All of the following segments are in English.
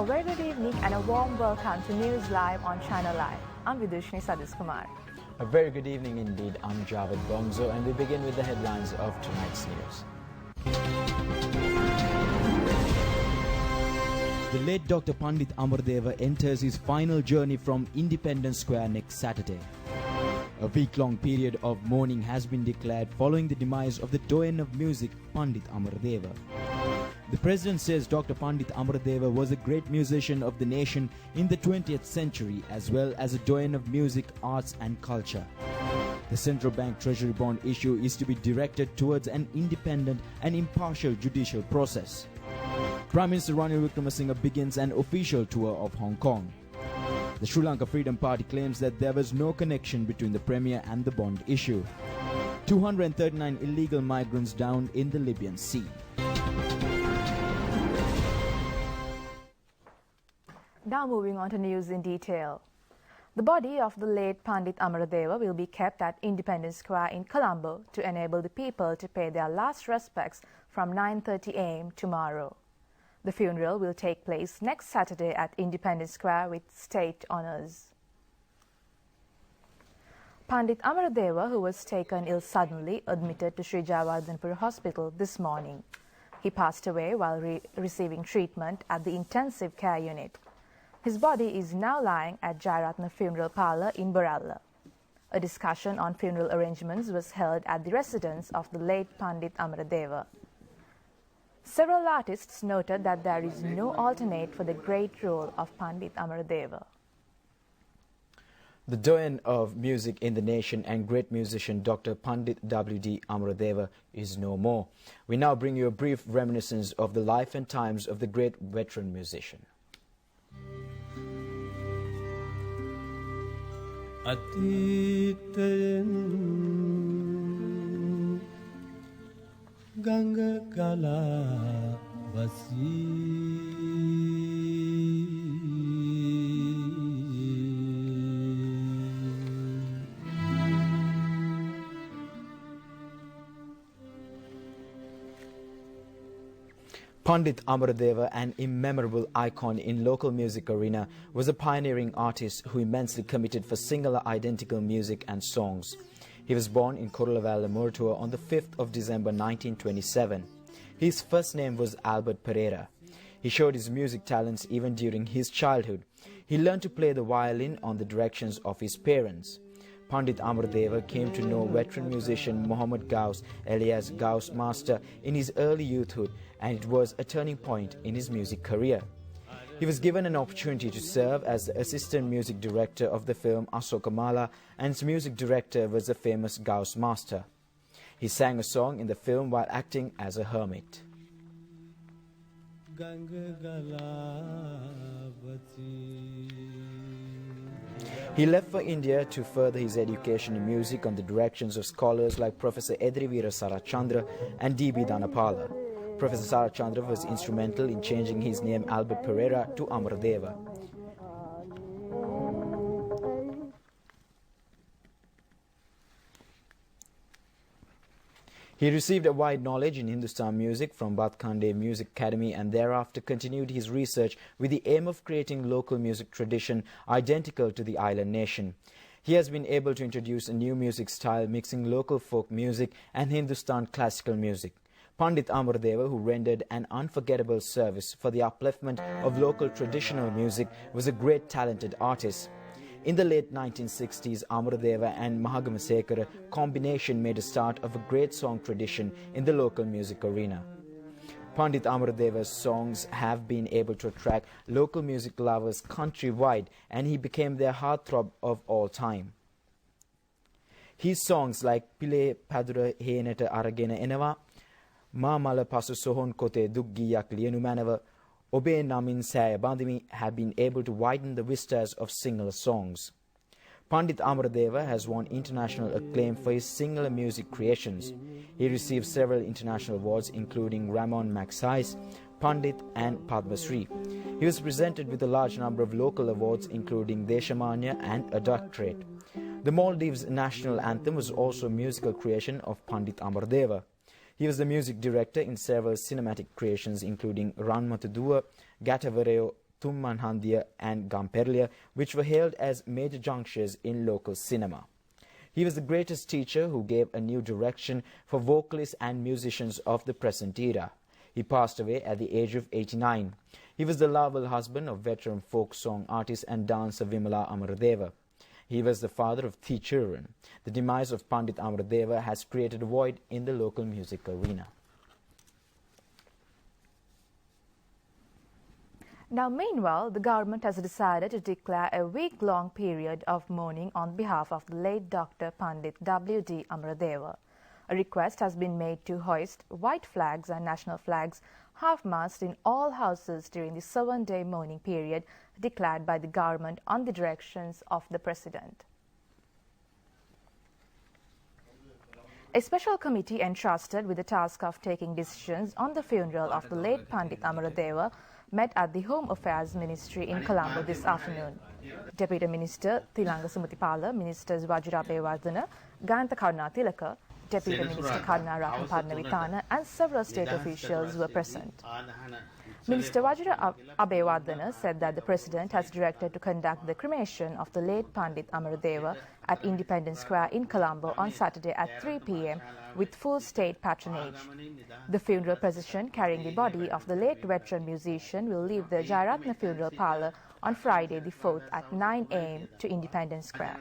A very good evening and a warm welcome to News Live on China Live. I'm Vidushni Sadiskumar. A very good evening indeed. I'm Javad Bongzo and we begin with the headlines of tonight's news. The late Dr. Pandit Amardeva enters his final journey from Independence Square next Saturday. A week-long period of mourning has been declared following the demise of the doyen of music, Pandit Amardeva. The President says Dr. Pandit Amardeva was a great musician of the nation in the 20th century as well as a doyen of music, arts and culture. The central bank treasury bond issue is to be directed towards an independent and impartial judicial process. Prime Minister Ranil Wickremesinghe begins an official tour of Hong Kong. The Sri Lanka Freedom Party claims that there was no connection between the Premier and the bond issue. 239 illegal migrants downed in the Libyan Sea. Now moving on to news in detail. The body of the late Pandit Amardeva will be kept at Independence Square in Colombo to enable the people to pay their last respects from 9:30 a.m. tomorrow. The funeral will take place next Saturday at Independence Square with state honours. Pandit Amardeva, who was taken ill suddenly, admitted to Sri Jayawardhanapura Hospital this morning. He passed away while receiving treatment at the intensive care unit. His body is now lying at Jayaratna Funeral Parlour in Baralla. A discussion on funeral arrangements was held at the residence of the late Pandit Amardeva. Several artists noted that there is no alternate for the great role of Pandit Amardeva. The doyen of music in the nation and great musician Dr. Pandit W.D. Amardeva is no more. We now bring you a brief reminiscence of the life and times of the great veteran musician. Ganga Kala Vasi Pandit Amardeva, an immemorable icon in local music arena, was a pioneering artist who immensely committed for singular identical music and songs. He was born in Korolavala, Mortua on the 5th of December 1927. His first name was Albert Pereira. He showed his music talents even during his childhood. He learned to play the violin on the directions of his parents. Pandit Amardeva came to know veteran musician Mohammad Ghaus, alias Ghaus Master, in his early youthhood, and it was a turning point in his music career. He was given an opportunity to serve as the assistant music director of the film Asokamala, and its music director was the famous Ghaus Master. He sang a song in the film while acting as a hermit. He left for India to further his education in music on the directions of scholars like Professor Edrivira Sarachandra and D.B. Dhanapala. Professor Sarachandra was instrumental in changing his name Albert Pereira to Amardeva. He received a wide knowledge in Hindustan music from Bhatkande Music Academy and thereafter continued his research with the aim of creating local music tradition identical to the island nation. He has been able to introduce a new music style mixing local folk music and Hindustan classical music. Pandit Amardeva, who rendered an unforgettable service for the upliftment of local traditional music, was a great talented artist. In the late 1960s, Amardeva and Mahagamasekara combination made a start of a great song tradition in the local music arena. Pandit Amardeva's songs have been able to attract local music lovers countrywide, and he became their heartthrob of all time. His songs like Pile Padura Heneta Aragena Enava, Ma Mala Pasu Sohon Kote Duggiyak Lienu Manava, Obe Namin Saya Bandimi have been able to widen the vistas of singular songs. Pandit Amardeva has won international acclaim for his singular music creations. He received several international awards including Ramon Magsays, Pandit and Padma Shri. He was presented with a large number of local awards including Deshamanya and a doctorate. The Maldives national anthem was also a musical creation of Pandit Amardeva. He was the music director in several cinematic creations including Ranmatudua, Gatavareo, Tummanhandiya and Gamperlia, which were hailed as major junctures in local cinema. He was the greatest teacher who gave a new direction for vocalists and musicians of the present era. He passed away at the age of 89. He was the lovable husband of veteran folk song artist and dancer Vimala Amaradeva. He was the father of 3 children. The demise of Pandit Amaradeva has created a void in the local music arena. Now, meanwhile, the government has decided to declare a week-long period of mourning on behalf of the late Dr. Pandit W.D. Amaradeva. A request has been made to hoist white flags and national flags half-mast in all houses during the 7-day mourning period declared by the government on the directions of the President. A special committee entrusted with the task of taking decisions on the funeral of the late Pandit Amaradeva met at the Home Affairs Ministry in Colombo this afternoon. Deputy Minister Thilanga Sumutipala, Ministers Wajira Abeyewardena, Gayantha Karunatilaka, Deputy Minister Karuna Ratan and several state officials were present. Minister Wajira Abeyewardena said that the President has directed to conduct the cremation of the late Pandit Amaradeva at Independence Square in Colombo on Saturday at 3 p.m. with full state patronage. The funeral procession carrying the body of the late veteran musician will leave the Jayaratna Funeral Parlour on Friday the 4th at 9 a.m. to Independence Square.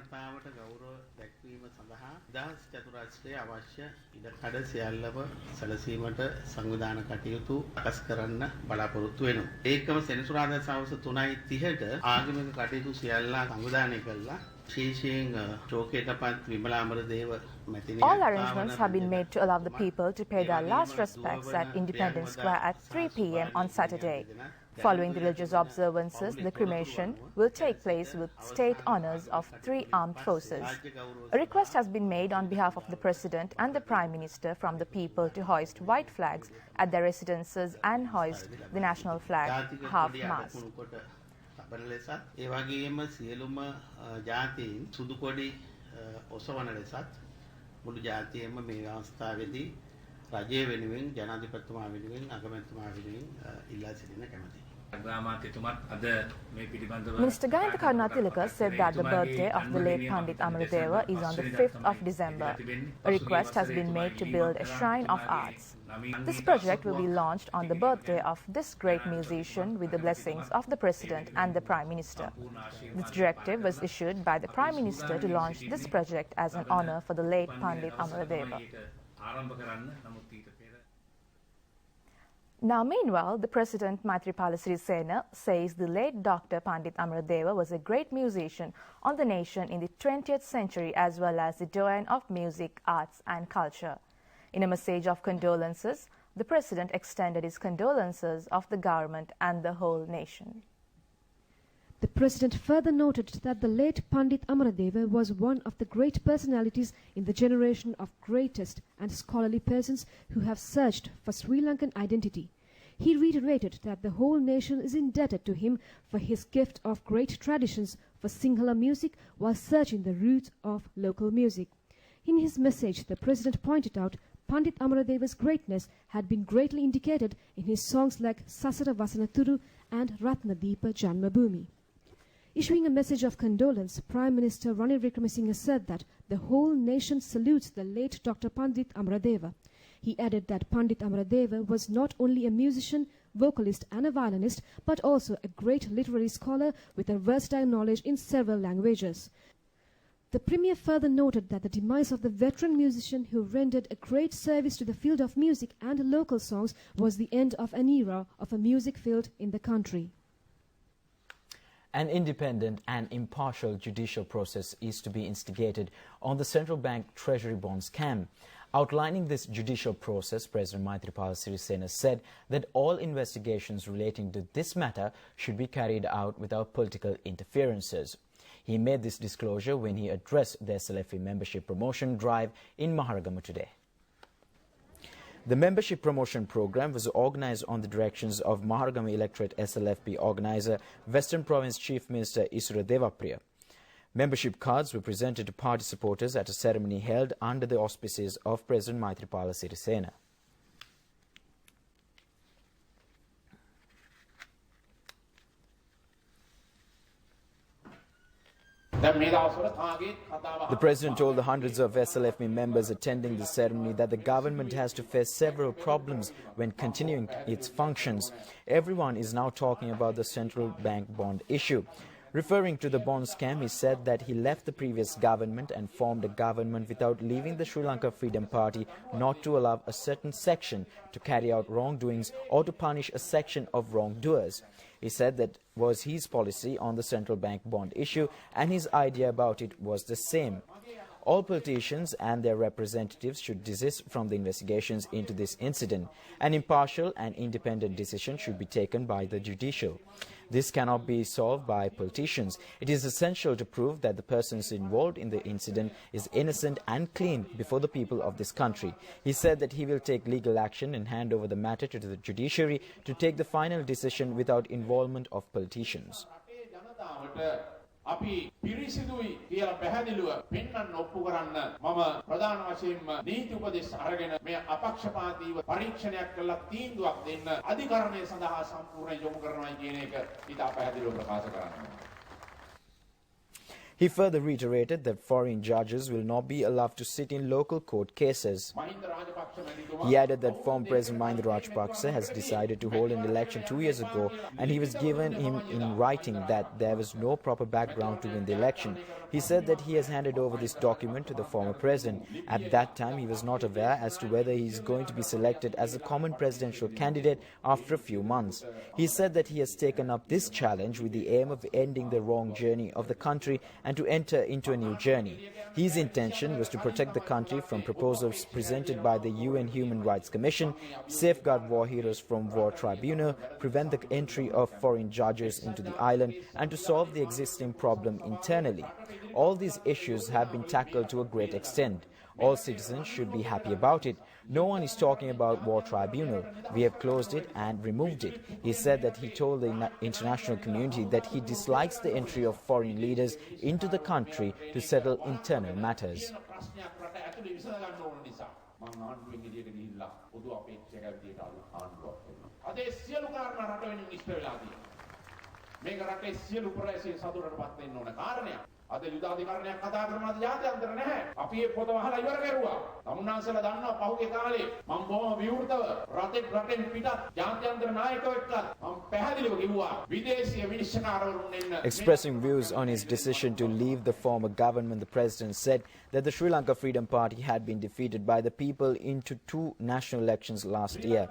දහස් චතුරස්‍රයේ අවශ්‍ය ඉඩකඩ සියල්ලම සැලසීමට සංවිධාන කටයුතු අකස් කරන්න බලාපොරොත්තු වෙනවා. ඒකම සෙනසුරාදා සවස් 3:30ට ආගමික කටයුතු සියල්ල සංවිධානය කළා. විශේෂයෙන් ශෝකයටපත් Vimala Amaradeva මැතිණිය. All arrangements have been made to allow the people to pay their last respects at Independence Square at 3 p.m. on Saturday. Following the religious observances, the cremation will take place with state honours of 3 armed forces. A request has been made on behalf of the President and the Prime Minister from the people to hoist white flags at their residences and hoist the national flag half-mast. ඒ වගේම සියලුම ජාතීන් සුදු කොඩි ඔසවන ලෙසත් මුළු ජාතියම මේ අවස්ථාවේදී රජය වෙනුවෙන් ජනාධිපතිතුමා වෙනුවෙන් අගමැතිතුමා වෙනුවෙන් ඉල්ලා සිටින කැමැතියි. Minister Gayantha Karunatilaka said that the birthday of the late Pandit Amaradeva is on the 5th of December. A request has been made to build a shrine of arts. This project will be launched on the birthday of this great musician with the blessings of the President and the Prime Minister. This directive was issued by the Prime Minister to launch this project as an honour for the late Pandit Amaradeva. Now, meanwhile, the President Maithripala Sirisena says the late Dr. Pandit Amaradeva was a great musician on the nation in the 20th century as well as the doyen of music, arts and culture. In a message of condolences, the President extended his condolences of the government and the whole nation. The President further noted that the late Pandit Amaradeva was one of the great personalities in the generation of greatest and scholarly persons who have searched for Sri Lankan identity. He reiterated that the whole nation is indebted to him for his gift of great traditions for Sinhala music while searching the roots of local music. In his message, the President pointed out Pandit Amaradeva's greatness had been greatly indicated in his songs like Sasara Vasanaturu and Ratnadeepa Janmabhoomi. Issuing a message of condolence, Prime Minister Ranil Wickremesinghe said that the whole nation salutes the late Dr. Pandit Amaradeva. He added that Pandit Amaradeva was not only a musician, vocalist and a violinist, but also a great literary scholar with a versatile knowledge in several languages. The Premier further noted that the demise of the veteran musician who rendered a great service to the field of music and local songs was the end of an era of a music field in the country. An independent and impartial judicial process is to be instigated on the Central Bank Treasury Bonds scam. Outlining this judicial process, President Maithripala Sirisena said that all investigations relating to this matter should be carried out without political interferences. He made this disclosure when he addressed the SLFE membership promotion drive in Maharagama today. The membership promotion program was organised on the directions of Maharagama Electorate SLFP organiser, Western Province Chief Minister Isura Devapriya. Membership cards were presented to party supporters at a ceremony held under the auspices of President Maithripala Sirisena. The president told the hundreds of SLFP members attending the ceremony that the government has to face several problems when continuing its functions. Everyone is now talking about the central bank bond issue. Referring to the bond scam, he said that he left the previous government and formed a government without leaving the Sri Lanka Freedom Party, not to allow a certain section to carry out wrongdoings or to punish a section of wrongdoers. He said that was his policy on the central bank bond issue, and his idea about it was the same. All politicians and their representatives should desist from the investigations into this incident. An impartial and independent decision should be taken by the judicial. This cannot be solved by politicians. It is essential to prove that the persons involved in the incident is innocent and clean before the people of this country. He said that he will take legal action and hand over the matter to the judiciary to take the final decision without involvement of politicians. අපි පිරිසිදුයි කියලා පැහැදිලිව පෙන්වන්න ඔප්පු කරන්න මම ප්‍රධාන වශයෙන්ම නීති උපදෙස් අරගෙන මේ අපක්ෂපාතීව පරීක්ෂණයක් කළා තීන්දුවක් දෙන්න අධිකරණය සඳහා සම්පූර්ණ යොමු කරනවා කියන එක ඉතා පැහැදිලිව ප්‍රකාශ කරනවා. He further reiterated that foreign judges will not be allowed to sit in local court cases. He added that former President Mahinda Rajapaksa has decided to hold an election 2 years ago, and he was given him in writing that there was no proper background to win the election. He said that he has handed over this document to the former president. At that time, he was not aware as to whether he is going to be selected as a common presidential candidate after a few months. He said that he has taken up this challenge with the aim of ending the wrong journey of the country and to enter into a new journey. His intention was to protect the country from proposals presented by the UN Human Rights Commission, safeguard war heroes from war tribunal, prevent the entry of foreign judges into the island, and to solve the existing problem internally. All these issues have been tackled to a great extent. All citizens should be happy about it. No one is talking about war tribunal. We have closed it and removed it. He said that he told the international community that he dislikes the entry of foreign leaders into the country to settle internal matters. අද යුදාධිකරණයක් කතා කරනවාද ජාත්‍යන්තර නැහැ. අපි මේ පොත වහලා ඉවර කරුවා. තමුන්නාන්සලා දන්නවා පහුගිය කාලේ මම බොහොම විවෘතව රටෙන් පිටත් ජාත්‍යන්තර නායකයෝ එක්ක මම පැහැදිලිව කිව්වා විදේශීය විනිශ්චයකාරවරුන් එන්න. Expressing views on his decision to leave the former government, the president said that the Sri Lanka Freedom Party had been defeated by the people into 2 national elections last year.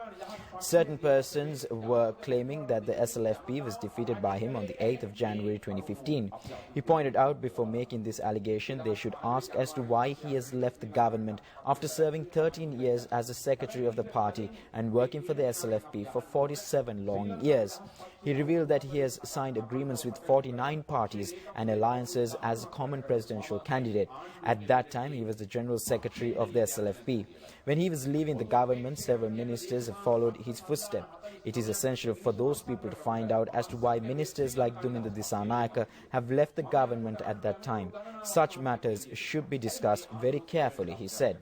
Certain persons were claiming that the SLFP was defeated by him on the 8th of January 2015. He pointed out before making this allegation they should ask as to why he has left the government after serving 13 years as a secretary of the party and working for the SLFP for 47 long years. He revealed that he has signed agreements with 49 parties and alliances as a common presidential candidate. At that time, he was the general secretary of the SLFP. When he was leaving the government, several ministers have followed his footsteps. It is essential for those people to find out as to why ministers like Duminda Disanayaka have left the government at that time. Such matters should be discussed very carefully, he said.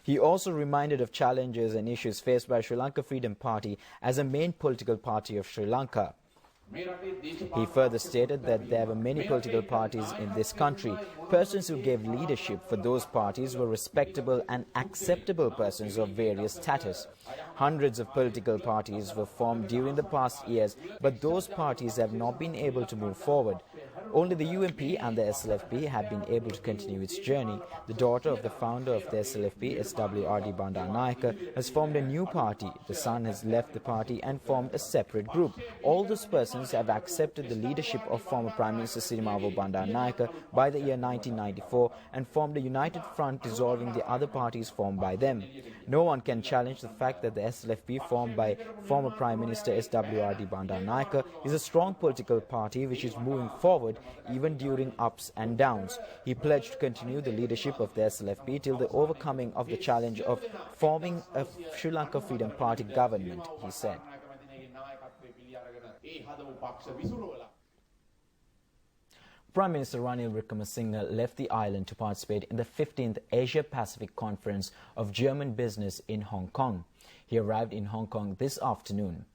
He also reminded of challenges and issues faced by Sri Lanka Freedom Party as a main political party of Sri Lanka. He further stated that there were many political parties in this country. Persons who gave leadership for those parties were respectable and acceptable persons of various status. Hundreds of political parties were formed during the past years, but those parties have not been able to move forward. Only the UMP and the SLFP have been able to continue its journey. The daughter of the founder of the SLFP, SWRD Bandaranaike, has formed a new party. The son has left the party and formed a separate group. All those persons have accepted the leadership of former Prime Minister Sirimavo Bandaranaike by the year 1994 and formed a united front dissolving the other parties formed by them. No one can challenge the fact that the SLFP, formed by former Prime Minister SWRD Bandaranaike, is a strong political party which is moving forward even during ups and downs. He pledged to continue the leadership of the SLFP till the overcoming of the challenge of forming a Sri Lanka Freedom Party government, he said. Prime Minister Ranil Wickremesinghe left the island to participate in the 15th Asia-Pacific Conference of German Business in Hong Kong. He arrived in Hong Kong this afternoon.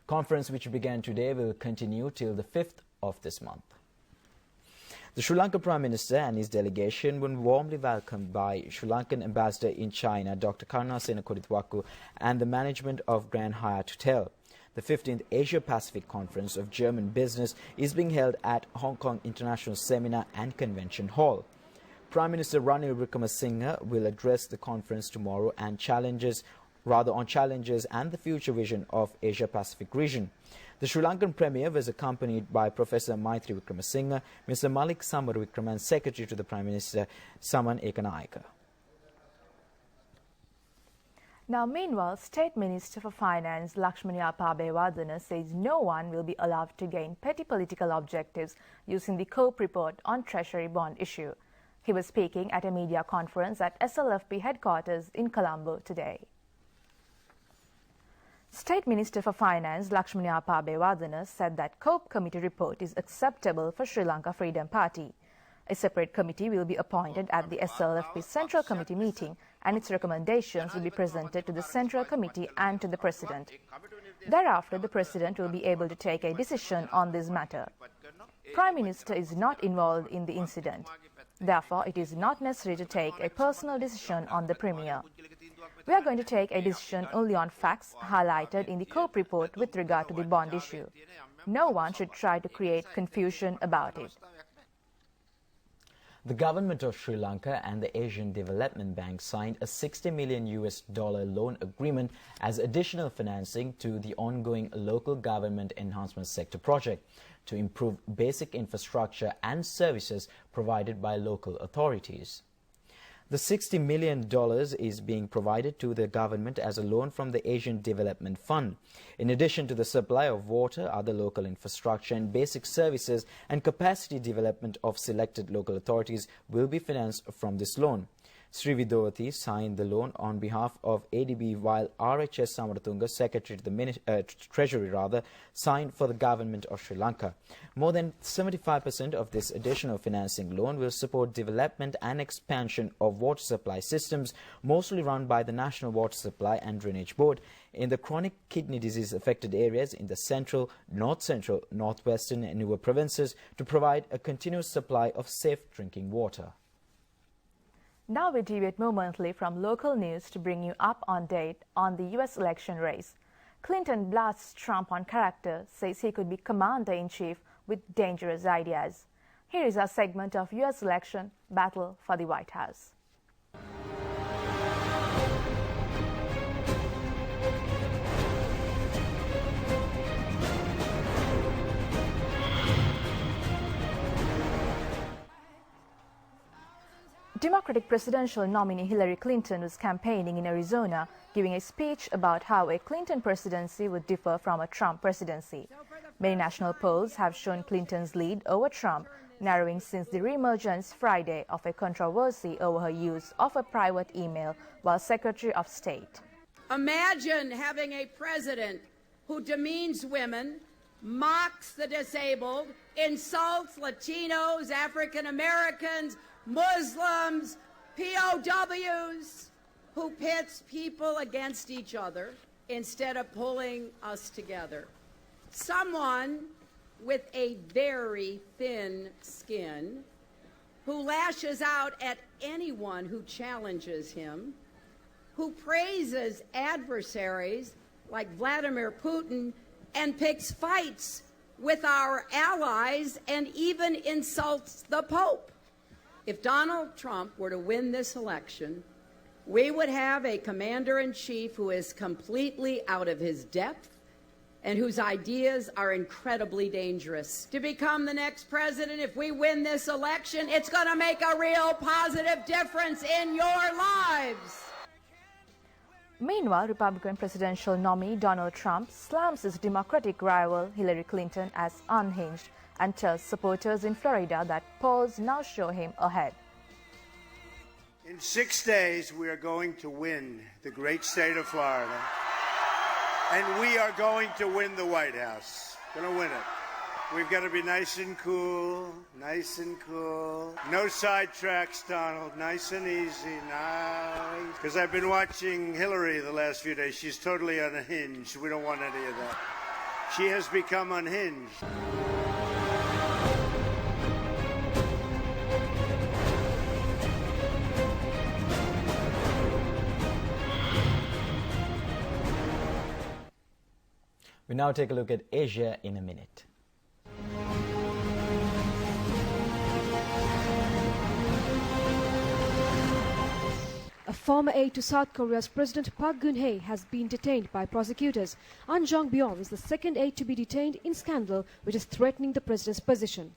Conference, which began today, will continue till the 5th of this month. The Sri Lankan Prime Minister and his delegation were warmly welcomed by Sri Lankan Ambassador in China, Dr. Karunasena Koditwaku, and the management of Grand Hyatt Hotel. The 15th Asia-Pacific Conference of German Business is being held at Hong Kong International Seminar and Convention Hall. Prime Minister Ranil Wickremesinghe will address the conference tomorrow on challenges and the future vision of Asia-Pacific region. The Sri Lankan Premier was accompanied by Professor Maitri Wickremesinghe, Mr. Malik Samarawickrama and Secretary to the Prime Minister Saman Ekanayake. Now, meanwhile, State Minister for Finance Lakshmani Abeyewardene says no one will be allowed to gain petty political objectives using the COPE report on Treasury bond issue. He was speaking at a media conference at SLFP headquarters in Colombo today. State Minister for Finance Lakshmani Abeyewardene said that COPE committee report is acceptable for Sri Lanka Freedom Party. A separate committee will be appointed at the SLFP Central Committee meeting, and its recommendations will be presented to the Central Committee and to the President. Thereafter, the President will be able to take a decision on this matter. Prime Minister is not involved in the incident. Therefore, it is not necessary to take a personal decision on the Premier. We are going to take a decision only on facts highlighted in the COPE report with regard to the bond issue. No one should try to create confusion about it. The government of Sri Lanka and the Asian Development Bank signed a $60 million loan agreement as additional financing to the ongoing local government enhancement sector project to improve basic infrastructure and services provided by local authorities. The $60 million is being provided to the government as a loan from the Asian Development Fund. In addition to the supply of water, other local infrastructure and basic services and capacity development of selected local authorities will be financed from this loan. Sri Vidovati signed the loan on behalf of ADB, while RHS Samaratunga, Secretary to the Treasury, signed for the government of Sri Lanka. More than 75% of this additional financing loan will support development and expansion of water supply systems, mostly run by the National Water Supply and Drainage Board, in the chronic kidney disease affected areas in the central, north-central, northwestern and Nuwa provinces to provide a continuous supply of safe drinking water. Now we deviate momently from local news to bring you up on date on the U.S. election race. Clinton blasts Trump on character, says he could be commander-in-chief with dangerous ideas. Here is our segment of U.S. election battle for the White House. Democratic presidential nominee Hillary Clinton was campaigning in Arizona, giving a speech about how a Clinton presidency would differ from a Trump presidency. Many national polls have shown Clinton's lead over Trump, narrowing since the reemergence Friday of a controversy over her use of a private email while Secretary of State. Imagine having a president who demeans women, mocks the disabled, insults Latinos, African Americans, Muslims, POWs, who pits people against each other instead of pulling us together. Someone with a very thin skin, who lashes out at anyone who challenges him, who praises adversaries like Vladimir Putin and picks fights with our allies and even insults the Pope. If Donald Trump were to win this election, we would have a commander-in-chief who is completely out of his depth and whose ideas are incredibly dangerous. To become the next president, if we win this election, it's going to make a real positive difference in your lives. Meanwhile, Republican presidential nominee Donald Trump slams his Democratic rival Hillary Clinton as unhinged and tells supporters in Florida that polls now show him ahead. In 6 days, we are going to win the great state of Florida, and we are going to win the White House. Going to win it. We've got to be nice and cool, nice and cool. No sidetracks, Donald. Nice and easy, nice. Because I've been watching Hillary the last few days. She's totally unhinged. We don't want any of that. She has become unhinged. We now take a look at Asia in a minute. A former aide to South Korea's President Park Geun-hye has been detained by prosecutors. An Jong-byom is the second aide to be detained in scandal which is threatening the president's position.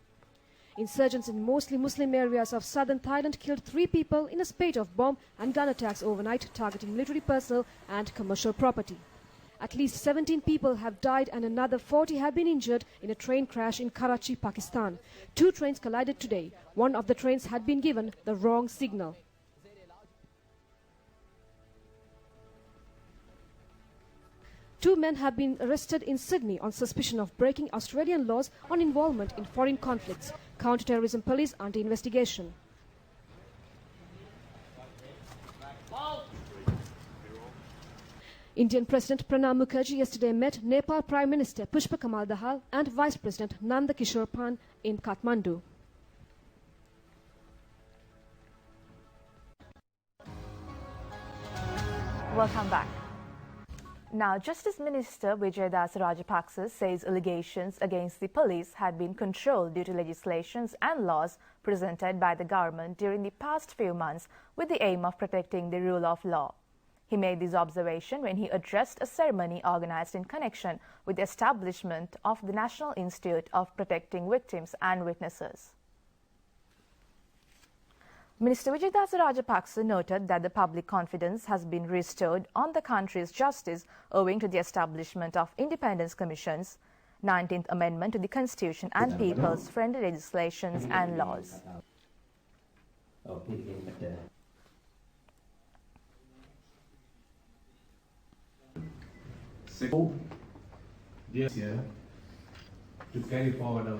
Insurgents in mostly Muslim areas of southern Thailand killed 3 people in a spate of bomb and gun attacks overnight targeting military personnel and commercial property. At least 17 people have died and another 40 have been injured in a train crash in Karachi, Pakistan. 2 trains collided today. One of the trains had been given the wrong signal. Two men have been arrested in Sydney on suspicion of breaking Australian laws on involvement in foreign conflicts. Counter-terrorism police under investigation. Indian President Pranab Mukherjee yesterday met Nepal Prime Minister Pushpa Kamal Dahal and Vice President Nanda Kishore Pan in Kathmandu. Welcome back. Now, Justice Minister Wijedas Rajapaksa says allegations against the police had been controlled due to legislations and laws presented by the government during the past few months with the aim of protecting the rule of law. He made this observation when he addressed a ceremony organized in connection with the establishment of the National Institute of Protecting Victims and Witnesses. Minister Wijedas Rajapaksa noted that the public confidence has been restored on the country's justice owing to the establishment of independence commissions, 19th Amendment to the Constitution and people's-friendly legislations and laws. To carry forward our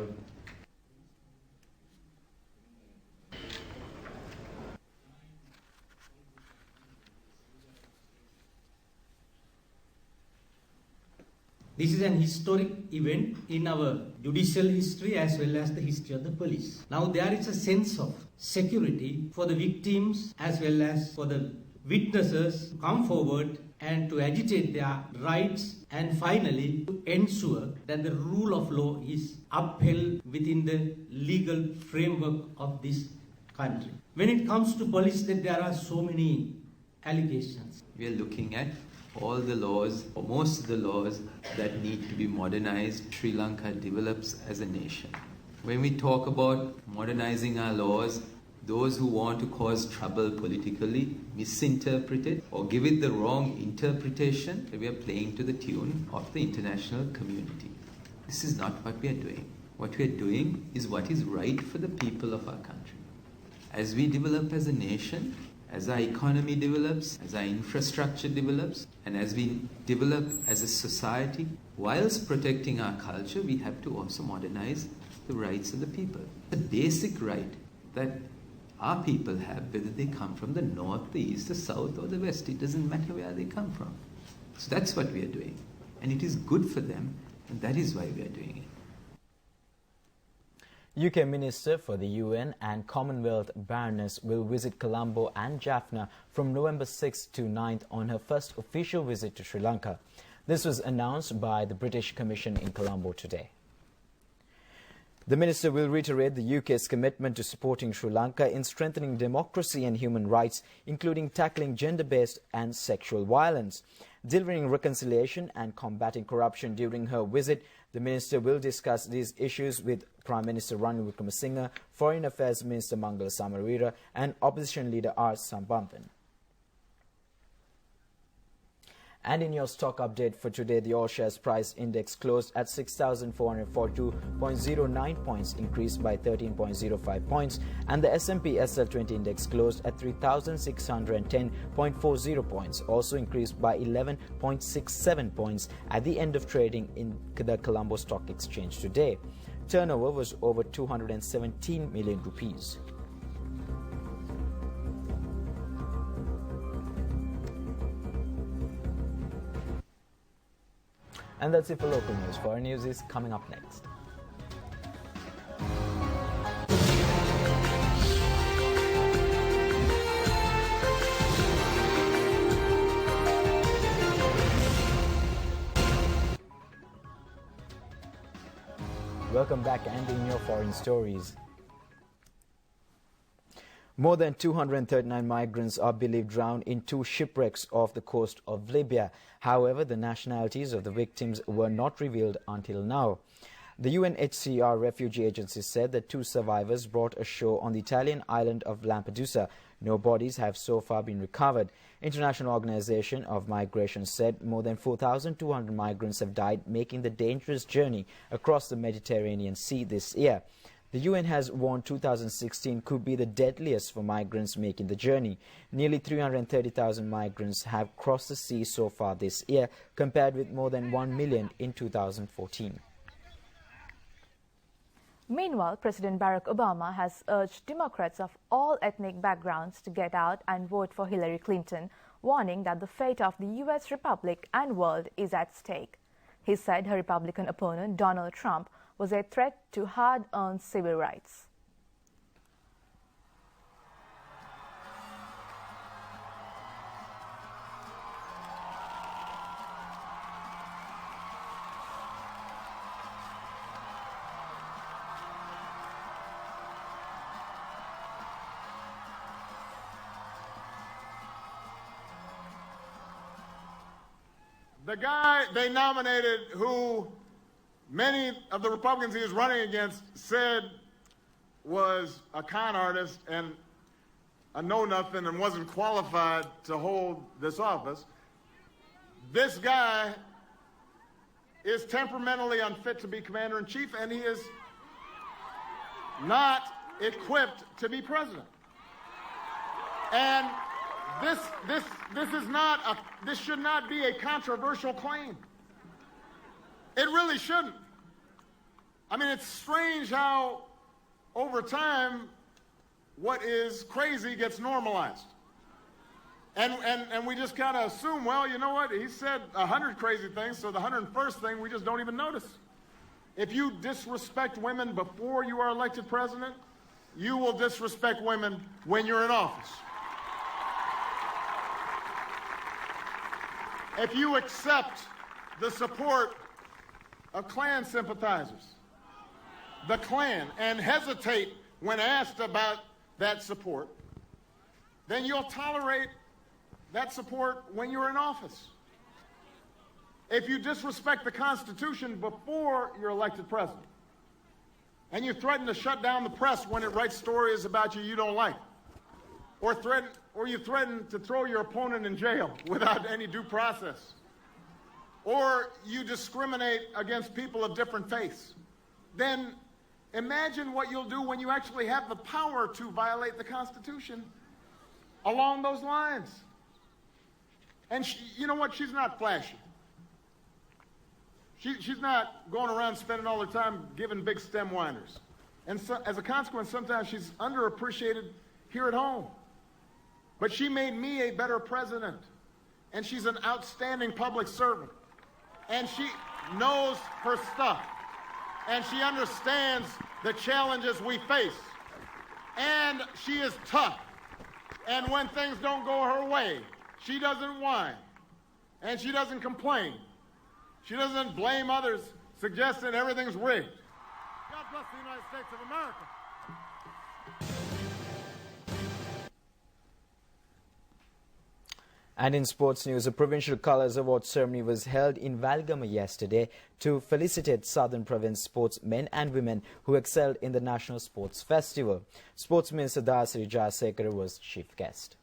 This is an historic event in our judicial history as well as the history of the police. Now there is a sense of security for the victims as well as for the witnesses to come forward and to agitate their rights and finally to ensure that the rule of law is upheld within the legal framework of this country. When it comes to police, that there are so many allegations. We are looking at all the laws, or most of the laws that need to be modernized. Sri Lanka develops as a nation. When we talk about modernizing our laws, those who want to cause trouble politically misinterpret it or give it the wrong interpretation. We are playing to the tune of the international community. This is not what we are doing. What we are doing is what is right for the people of our country. As we develop as a nation, as our economy develops, as our infrastructure develops, and as we develop as a society, whilst protecting our culture, we have to also modernize the rights of the people. The basic right that our people have, whether they come from the north, the east, the south, or the west, it doesn't matter where they come from. So that's what we are doing. And it is good for them, and that is why we are doing it. UK Minister for the UN and Commonwealth Baroness will visit Colombo and Jaffna from November 6th to 9th on her first official visit to Sri Lanka. This was announced by the British Commission in Colombo today. The Minister will reiterate the UK's commitment to supporting Sri Lanka in strengthening democracy and human rights, including tackling gender-based and sexual violence, delivering reconciliation and combating corruption. During her visit, the Minister will discuss these issues with Prime Minister Ranil Wickremesinghe, Foreign Affairs Minister Mangala Samaraweera and Opposition Leader R. Sambanthan. And in your stock update for today, the All Shares Price Index closed at 6,442.09 points, increased by 13.05 points, and the S&P SL20 Index closed at 3,610.40 points, also increased by 11.67 points at the end of trading in the Colombo Stock Exchange today. Turnover was over 217 million rupees. And that's it for local news. Foreign news is coming up next. Welcome back, and in your foreign stories. More than 239 migrants are believed drowned in 2 shipwrecks off the coast of Libya. However, the nationalities of the victims were not revealed until now. The UNHCR refugee agency said that 2 survivors brought ashore on the Italian island of Lampedusa. No bodies have so far been recovered. International Organization of Migration said more than 4,200 migrants have died making the dangerous journey across the Mediterranean Sea this year. The UN has warned 2016 could be the deadliest for migrants making the journey. Nearly 330,000 migrants have crossed the sea so far this year, compared with more than 1 million in 2014. Meanwhile, President Barack Obama has urged Democrats of all ethnic backgrounds to get out and vote for Hillary Clinton, warning that the fate of the U.S. Republic and world is at stake. He said her Republican opponent, Donald Trump, was a threat to hard-earned civil rights. The guy they nominated, who many of the Republicans he was running against said was a con artist and a know-nothing and wasn't qualified to hold this office. This guy is temperamentally unfit to be commander-in-chief, and he is not equipped to be president. And this should not be a controversial claim. It really shouldn't. I mean, it's strange how over time what is crazy gets normalized. And we just kind of assume, well, you know what? He said 100 crazy things, so the 101st thing we just don't even notice. If you disrespect women before you are elected president, you will disrespect women when you're in office. If you accept the support of Klan sympathizers, the Klan, and hesitate when asked about that support, then you'll tolerate that support when you're in office. If you disrespect the Constitution before you're elected president, and you threaten to shut down the press when it writes stories about you don't like, or you threaten to throw your opponent in jail without any due process, or you discriminate against people of different faiths, then imagine what you'll do when you actually have the power to violate the Constitution along those lines. And you know what? She's not flashy. She's not going around spending all her time giving big stem whiners. And so, as a consequence, sometimes she's underappreciated here at home. But she made me a better president. And she's an outstanding public servant. And she knows her stuff. And she understands the challenges we face. And she is tough. And when things don't go her way, she doesn't whine. And she doesn't complain. She doesn't blame others, suggesting everything's rigged. God bless the United States of America. And in sports news, a Provincial Colours Award ceremony was held in Valgama yesterday to felicitate Southern Province sportsmen and women who excelled in the National Sports Festival. Sports Minister Dasari Jayasekara was chief guest.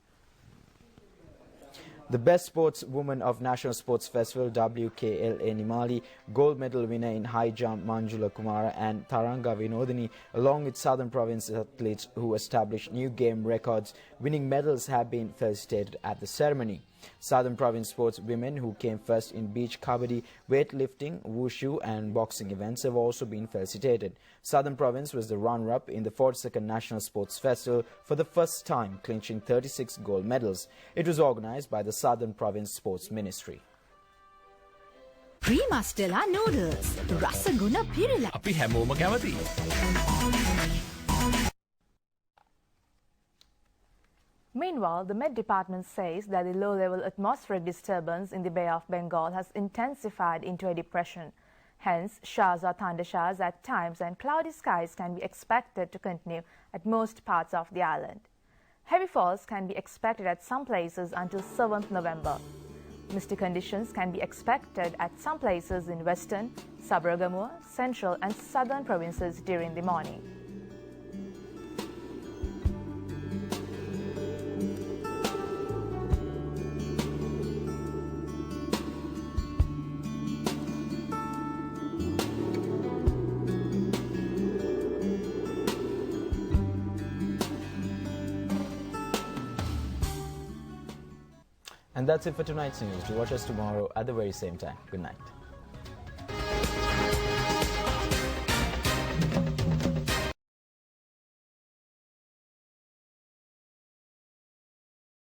The Best Sportswoman of National Sports Festival WKLA Nimali, gold medal winner in high jump Manjula Kumara and Taranga Vinodini, along with Southern Province athletes who established new game records, winning medals, have been felicitated at the ceremony. Southern Province sports women who came first in beach kabaddi, weightlifting, wushu and boxing events have also been felicitated. Southern Province was the runner-up in the 42nd National Sports Festival for the first time, clinching 36 gold medals. It was organised by the Southern Province Sports Ministry. Prima Stella noodles. Rasaguna pirila. අපි හැමෝම කැමතියි. Meanwhile, the Met Department says that the low-level atmospheric disturbance in the Bay of Bengal has intensified into a depression. Hence, showers or thunder showers at times and cloudy skies can be expected to continue at most parts of the island. Heavy falls can be expected at some places until 7th November. Misty conditions can be expected at some places in western, Sabaragamuwa, central and southern provinces during the morning. And that's it for tonight's news. Do watch us tomorrow at the very same time. Good night.